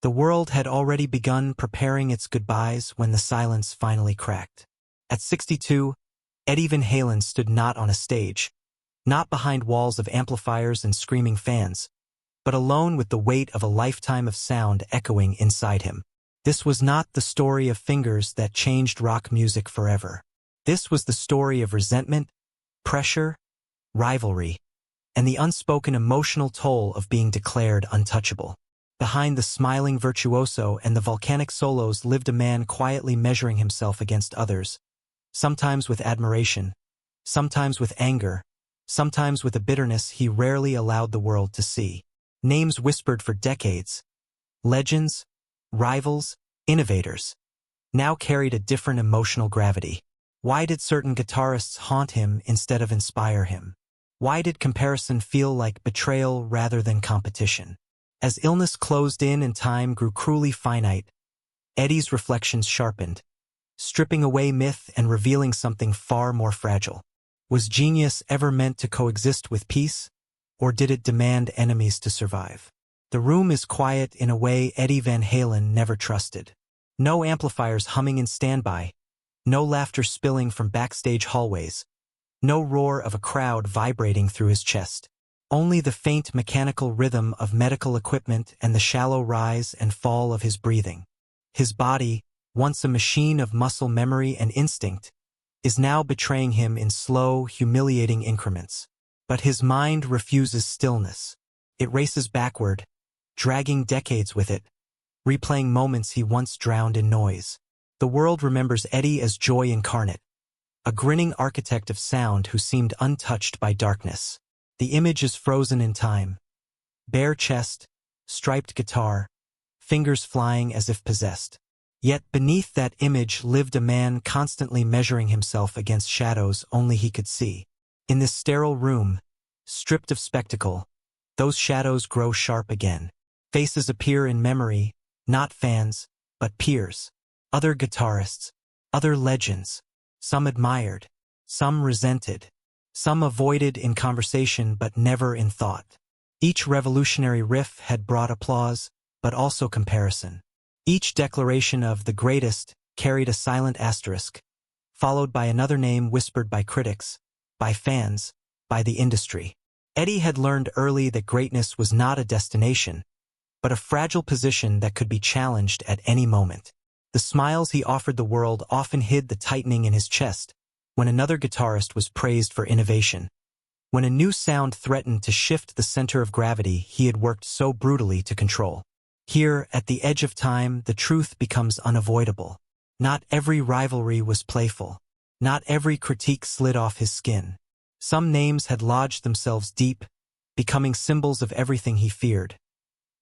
The world had already begun preparing its goodbyes when the silence finally cracked. At 62, Eddie Van Halen stood not on a stage, not behind walls of amplifiers and screaming fans, but alone with the weight of a lifetime of sound echoing inside him. This was not the story of fingers that changed rock music forever. This was the story of resentment, pressure, rivalry, and the unspoken emotional toll of being declared untouchable. Behind the smiling virtuoso and the volcanic solos lived a man quietly measuring himself against others, sometimes with admiration, sometimes with anger, sometimes with a bitterness he rarely allowed the world to see. Names whispered for decades, legends, rivals, innovators, now carried a different emotional gravity. Why did certain guitarists haunt him instead of inspire him? Why did comparison feel like betrayal rather than competition? As illness closed in and time grew cruelly finite, Eddie's reflections sharpened, stripping away myth and revealing something far more fragile. Was genius ever meant to coexist with peace, or did it demand enemies to survive? The room is quiet in a way Eddie Van Halen never trusted. No amplifiers humming in standby, no laughter spilling from backstage hallways, no roar of a crowd vibrating through his chest. Only the faint mechanical rhythm of medical equipment and the shallow rise and fall of his breathing. His body, once a machine of muscle memory and instinct, is now betraying him in slow, humiliating increments. But his mind refuses stillness. It races backward, dragging decades with it, replaying moments he once drowned in noise. The world remembers Eddie as joy incarnate, a grinning architect of sound who seemed untouched by darkness. The image is frozen in time. Bare chest, striped guitar, fingers flying as if possessed. Yet beneath that image lived a man constantly measuring himself against shadows only he could see. In this sterile room, stripped of spectacle, those shadows grow sharp again. Faces appear in memory, not fans, but peers. Other guitarists, other legends, some admired, some resented, some avoided in conversation but never in thought. Each revolutionary riff had brought applause, but also comparison. Each declaration of the greatest carried a silent asterisk, followed by another name whispered by critics, by fans, by the industry. Eddie had learned early that greatness was not a destination, but a fragile position that could be challenged at any moment. The smiles he offered the world often hid the tightening in his chest when another guitarist was praised for innovation, when a new sound threatened to shift the center of gravity he had worked so brutally to control. Here, at the edge of time, the truth becomes unavoidable. Not every rivalry was playful. Not every critique slid off his skin. Some names had lodged themselves deep, becoming symbols of everything he feared.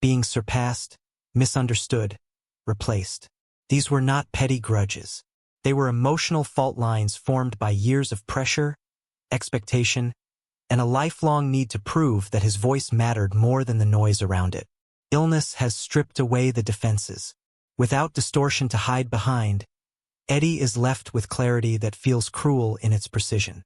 Being surpassed, misunderstood, replaced. These were not petty grudges. They were emotional fault lines formed by years of pressure, expectation, and a lifelong need to prove that his voice mattered more than the noise around it. Illness has stripped away the defenses. Without distortion to hide behind, Eddie is left with clarity that feels cruel in its precision.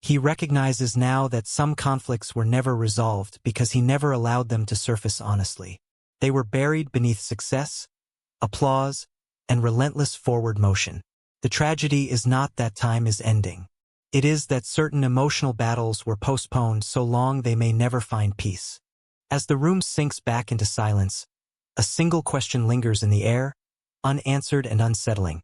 He recognizes now that some conflicts were never resolved because he never allowed them to surface honestly. They were buried beneath success, applause, and relentless forward motion. The tragedy is not that time is ending. It is that certain emotional battles were postponed so long they may never find peace. As the room sinks back into silence, a single question lingers in the air, unanswered and unsettling.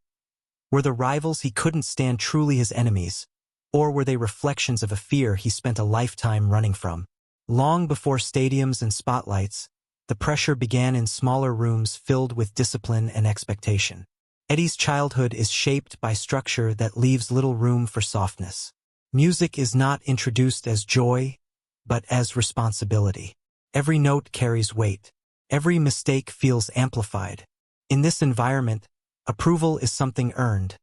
Were the rivals he couldn't stand truly his enemies, or were they reflections of a fear he spent a lifetime running from? Long before stadiums and spotlights, the pressure began in smaller rooms filled with discipline and expectation. Eddie's childhood is shaped by structure that leaves little room for softness. Music is not introduced as joy, but as responsibility. Every note carries weight. Every mistake feels amplified. In this environment, approval is something earned,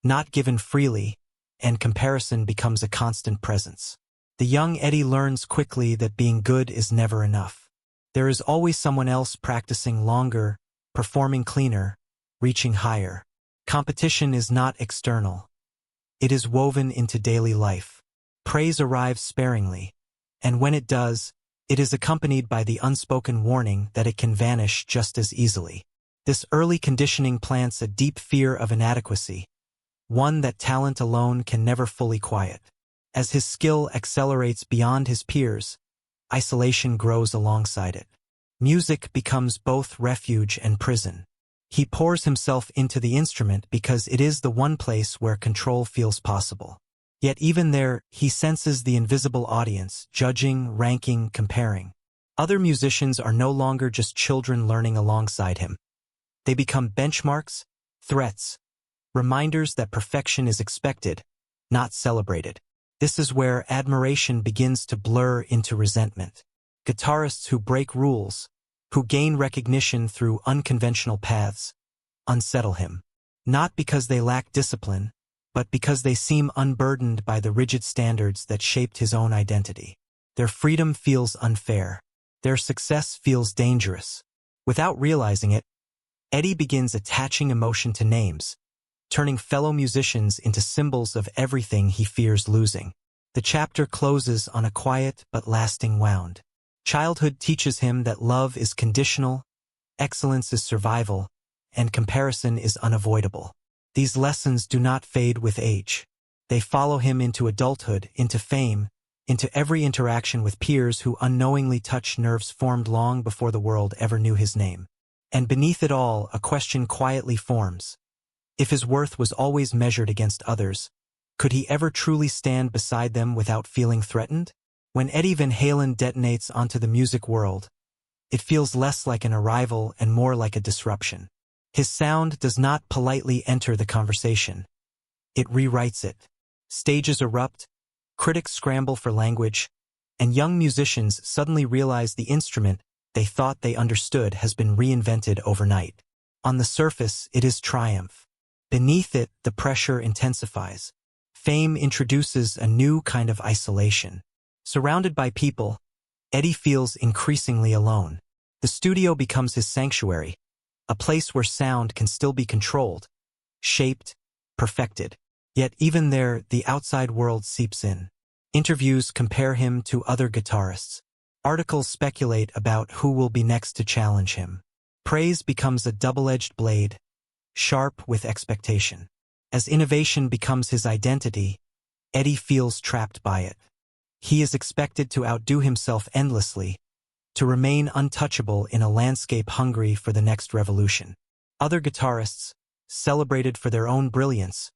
not given freely, and comparison becomes a constant presence. The young Eddie learns quickly that being good is never enough. There is always someone else practicing longer, performing cleaner, reaching higher. Competition is not external. It is woven into daily life. Praise arrives sparingly, and when it does, it is accompanied by the unspoken warning that it can vanish just as easily. This early conditioning plants a deep fear of inadequacy, one that talent alone can never fully quiet. As his skill accelerates beyond his peers, isolation grows alongside it. Music becomes both refuge and prison. He pours himself into the instrument because it is the one place where control feels possible. Yet even there, he senses the invisible audience, judging, ranking, comparing. Other musicians are no longer just children learning alongside him. They become benchmarks, threats, reminders that perfection is expected, not celebrated. This is where admiration begins to blur into resentment. Guitarists who break rules, who gain recognition through unconventional paths, unsettle him. Not because they lack discipline, but because they seem unburdened by the rigid standards that shaped his own identity. Their freedom feels unfair. Their success feels dangerous. Without realizing it, Eddie begins attaching emotion to names, turning fellow musicians into symbols of everything he fears losing. The chapter closes on a quiet but lasting wound. Childhood teaches him that love is conditional, excellence is survival, and comparison is unavoidable. These lessons do not fade with age. They follow him into adulthood, into fame, into every interaction with peers who unknowingly touch nerves formed long before the world ever knew his name. And beneath it all, a question quietly forms. If his worth was always measured against others, could he ever truly stand beside them without feeling threatened? When Eddie Van Halen detonates onto the music world, it feels less like an arrival and more like a disruption. His sound does not politely enter the conversation. It rewrites it. Stages erupt, critics scramble for language, and young musicians suddenly realize the instrument they thought they understood has been reinvented overnight. On the surface, it is triumph. Beneath it, the pressure intensifies. Fame introduces a new kind of isolation. Surrounded by people, Eddie feels increasingly alone. The studio becomes his sanctuary, a place where sound can still be controlled, shaped, perfected. Yet even there, the outside world seeps in. Interviews compare him to other guitarists. Articles speculate about who will be next to challenge him. Praise becomes a double-edged blade, sharp with expectation. As innovation becomes his identity, Eddie feels trapped by it. He is expected to outdo himself endlessly, to remain untouchable in a landscape hungry for the next revolution. Other guitarists, celebrated for their own brilliance,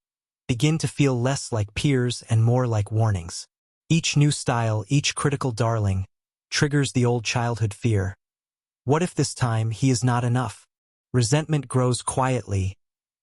begin to feel less like peers and more like warnings. Each new style, each critical darling, triggers the old childhood fear. What if this time he is not enough? Resentment grows quietly,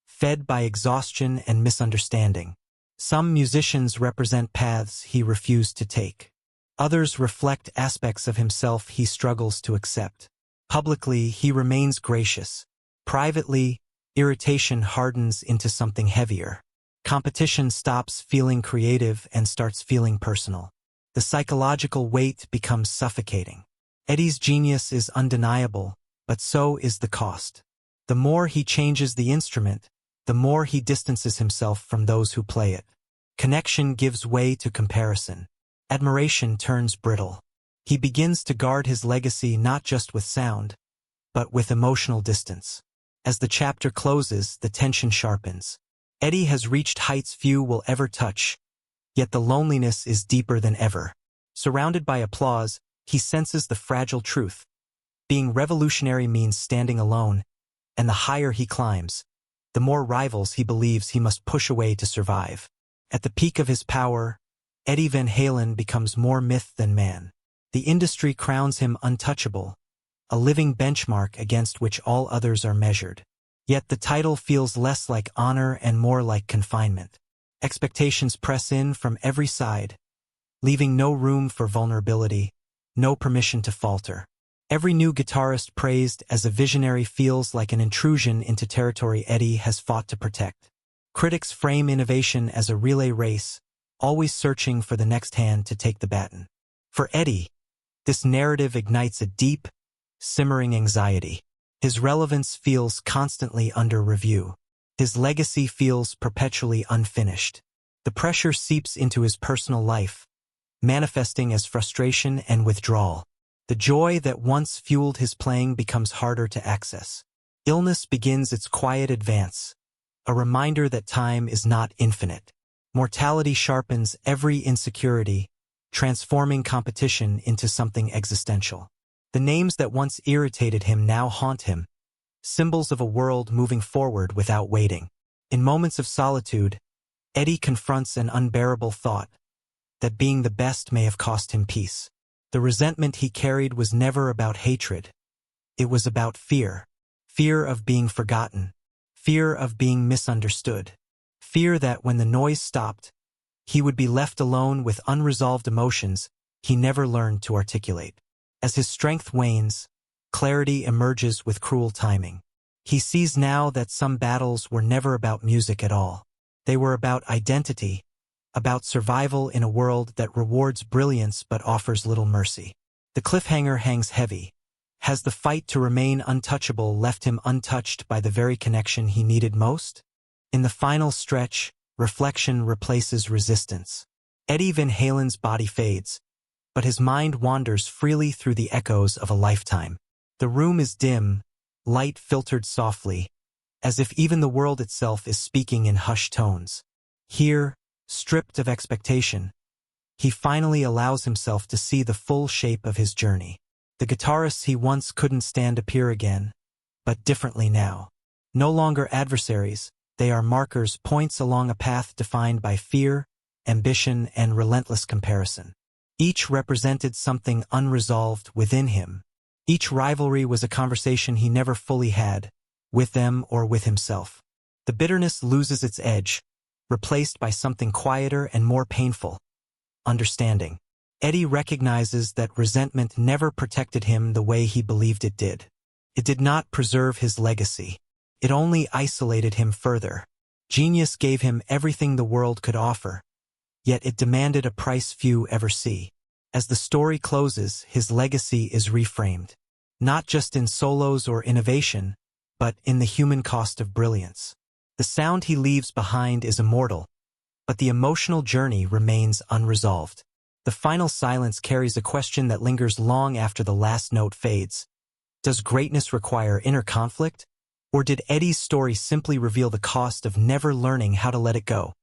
fed by exhaustion and misunderstanding. Some musicians represent paths he refused to take. Others reflect aspects of himself he struggles to accept. Publicly, he remains gracious. Privately, irritation hardens into something heavier. Competition stops feeling creative and starts feeling personal. The psychological weight becomes suffocating. Eddie's genius is undeniable, but so is the cost. The more he changes the instrument, the more he distances himself from those who play it. Connection gives way to comparison. Admiration turns brittle. He begins to guard his legacy not just with sound, but with emotional distance. As the chapter closes, the tension sharpens. Eddie has reached heights few will ever touch, yet the loneliness is deeper than ever. Surrounded by applause, he senses the fragile truth. Being revolutionary means standing alone, and the higher he climbs, the more rivals he believes he must push away to survive. At the peak of his power, Eddie Van Halen becomes more myth than man. The industry crowns him untouchable, a living benchmark against which all others are measured. Yet the title feels less like honor and more like confinement. Expectations press in from every side, leaving no room for vulnerability, no permission to falter. Every new guitarist praised as a visionary feels like an intrusion into territory Eddie has fought to protect. Critics frame innovation as a relay race, always searching for the next hand to take the baton. For Eddie, this narrative ignites a deep, simmering anxiety. His relevance feels constantly under review. His legacy feels perpetually unfinished. The pressure seeps into his personal life, manifesting as frustration and withdrawal. The joy that once fueled his playing becomes harder to access. Illness begins its quiet advance, a reminder that time is not infinite. Mortality sharpens every insecurity, transforming competition into something existential. The names that once irritated him now haunt him, symbols of a world moving forward without waiting. In moments of solitude, Eddie confronts an unbearable thought, that being the best may have cost him peace. The resentment he carried was never about hatred. It was about fear. Fear of being forgotten. Fear of being misunderstood. Fear that when the noise stopped, he would be left alone with unresolved emotions he never learned to articulate. As his strength wanes, clarity emerges with cruel timing. He sees now that some battles were never about music at all. They were about identity, about survival in a world that rewards brilliance but offers little mercy. The cliffhanger hangs heavy. Has the fight to remain untouchable left him untouched by the very connection he needed most? In the final stretch, reflection replaces resistance. Eddie Van Halen's body fades, but his mind wanders freely through the echoes of a lifetime. The room is dim, light filtered softly, as if even the world itself is speaking in hushed tones. Here, stripped of expectation, he finally allows himself to see the full shape of his journey. The guitarists he once couldn't stand appear again, but differently now. No longer adversaries, they are markers, points along a path defined by fear, ambition, and relentless comparison. Each represented something unresolved within him. Each rivalry was a conversation he never fully had, with them or with himself. The bitterness loses its edge, replaced by something quieter and more painful: understanding. Eddie recognizes that resentment never protected him the way he believed it did. It did not preserve his legacy. It only isolated him further. Genius gave him everything the world could offer, yet it demanded a price few ever see. As the story closes, his legacy is reframed, not just in solos or innovation, but in the human cost of brilliance. The sound he leaves behind is immortal, but the emotional journey remains unresolved. The final silence carries a question that lingers long after the last note fades. Does greatness require inner conflict? Or did Eddie's story simply reveal the cost of never learning how to let it go?